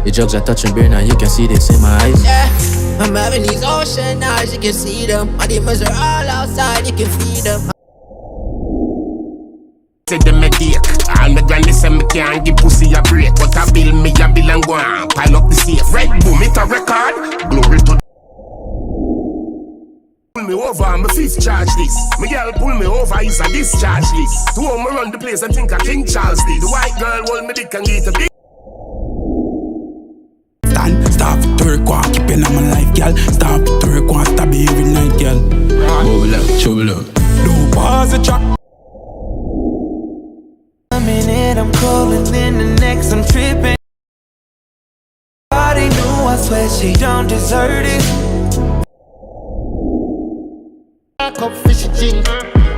The drugs are touching brain and you can see this in my eyes. Yeah, I'm having these ocean eyes, you can see them. My demons are all outside, you can feed them. Say them a cake. All the granny say me can't give pussy a break, but I bill me a bill and go on pile up the safe. Red boom, it a record. Glory to. Pull me over, I'm a fifth charge this. My girl pull me over, is a discharge list. To home run the place and think I King Charles this. The white girl hold me dick and get a big. Stop, twerk, walk, keep in my life, girl. Stop, twerk, walk, stab me every night, girl. Bubble up, trouble up. Don't pause the track. I'm in it, I'm cold, and then the next I'm tripping. Body knew, I swear she don't deserve it. Cup fishy gin.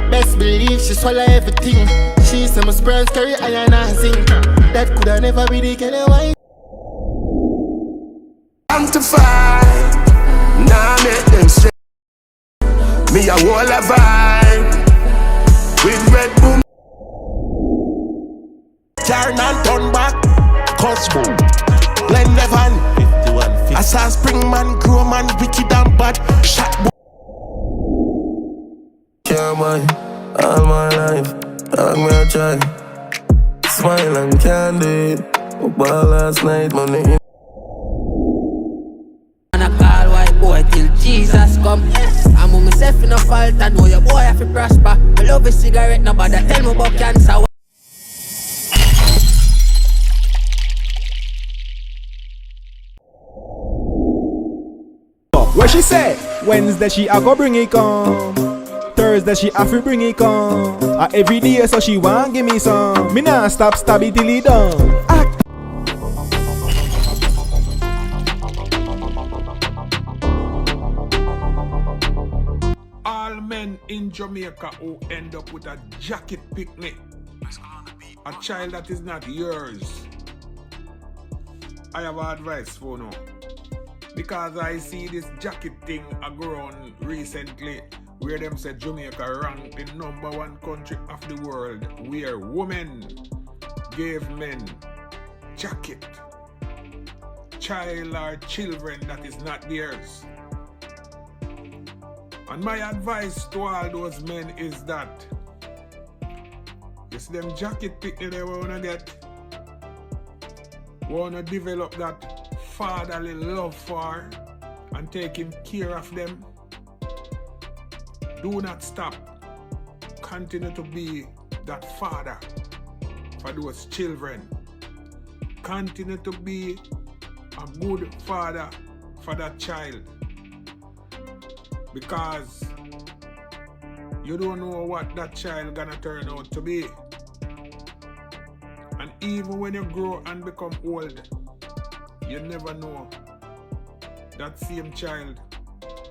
Best believe she swallow everything. She say my sperms carry iron and zinc. That coulda never be the kind of wine. I'm to fight. Nah, make them straight. Me a wall a vibe. With red boom. Turn and turn back. Cosmo. Blend the van. 51, I saw spring man, grow man, wicked and bad. Shot boy. Care boy, all my life, dog me a try. Smile and can't do it. Ball last night, money. And I call white boy till Jesus come. I'm on myself in a fault, I know your boy have to prosper. I love a cigarette, nobody tell me about cancer. What she say? Wednesday she a go bring it come. Thursday she have to bring it come. Every day so she want give me some. Me nah stop stab it till it done. All men in Jamaica who end up with a jacket picnic, a child that is not yours, I have advice for now. Because I see this jacket thing a grown recently, where them said Jamaica ranked the #1 country of the world where women gave men jacket. Child or children that is not theirs. And my advice to all those men is that it's them jacket picnic they wanna get. Wanna develop that fatherly love for and taking care of them. Do not stop. Continue to be that father for those children. Continue to be a good father for that child. Because you don't know what that child gonna turn out to be. And even when you grow and become old, you never know. That same child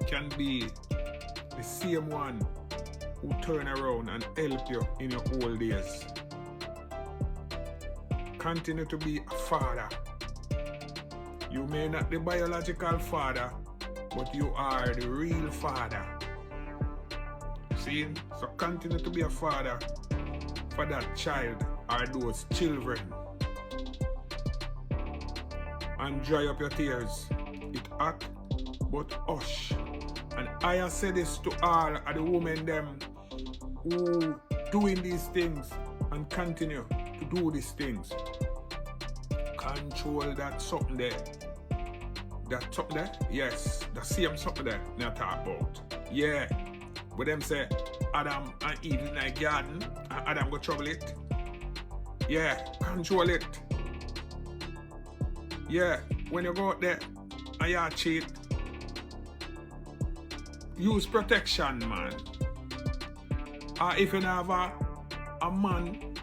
can be the same one who turn around and help you in your old days. Continue to be a father. You may not be the biological father, but you are the real father. See? So continue to be a father for that child or those children. And dry up your tears. It hot, but hush. And I have said this to all of the women them who doing these things and continue to do these things. Control that something there. That something there? Yes, the same something there I talk about. Yeah. But them say Adam and Eve in the garden and Adam go trouble it. Yeah, control it. Yeah, when you go out there and you cheat, use protection, man. Or if you have a man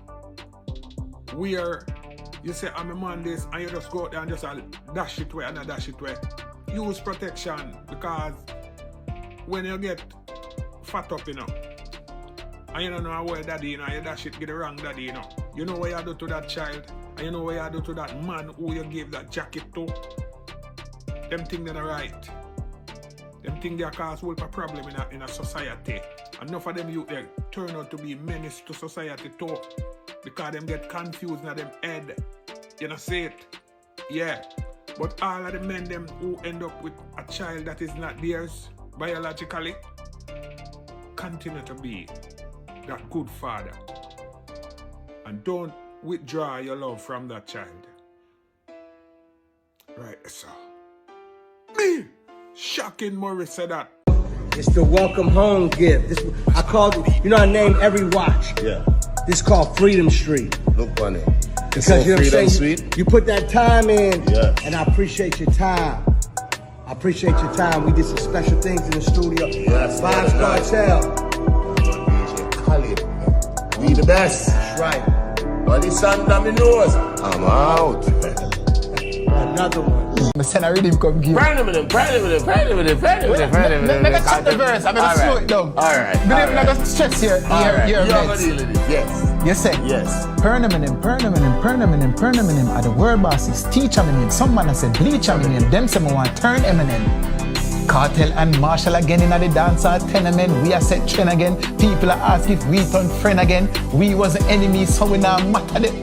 where you say I'm a man this and you just go out there and just dash it away and dash it away, use protection. Because when you get fat up, you know, and you don't know where daddy, you know, you dash it, get the wrong daddy, you know. You know what you do to that child, and you know what you do to that man who you gave that jacket to. Them things that are right. Them things that cause whole problem in a society. Enough of them youth there turn out to be menace to society too. Because them get confused in them head. You know, see it? Yeah. But all of the men them who end up with a child that is not theirs biologically continue to be that good father. And don't withdraw your love from that child. Right, so. Me! Shocking Morris said that. It's the welcome home gift. This, I called it, you know I named every watch. Yeah. This is called Freedom Street. Look on it. Because you know what I'm saying? Street. You put that time in, Yeah. and I appreciate your time. I appreciate your time. We did some special things in the studio. Yes, Vybz Kartel. Khalid. We the best. That's right. But this song that me knows, I'm out. Another one. I send a rhythm come give. Make a check the verse. I'm gonna slow it down. Alright. But I'm not gonna stress your meds. Yes. You say? Yes. Pernamin are the word bosses. Teach him. Some man said bleach him. Them say me want turn Eminem. Kartel and Marshall again in the dancehall tenement. We are set trend again. People are ask if we turn friend again. We was the enemies, so we now matter them.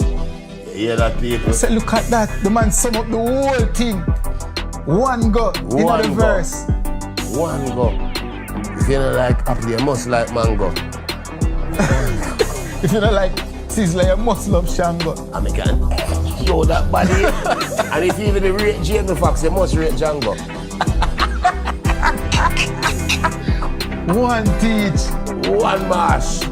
Yeah, that people. Say, look at that. The man sum up the whole thing. One go in the verse. One go. If you don't like apple, you must like mango. If you don't like sizzler, you must love Shango. I mean, can show that body. And if you even rate Jamie Foxx, you must rate Django. One teach. One mash.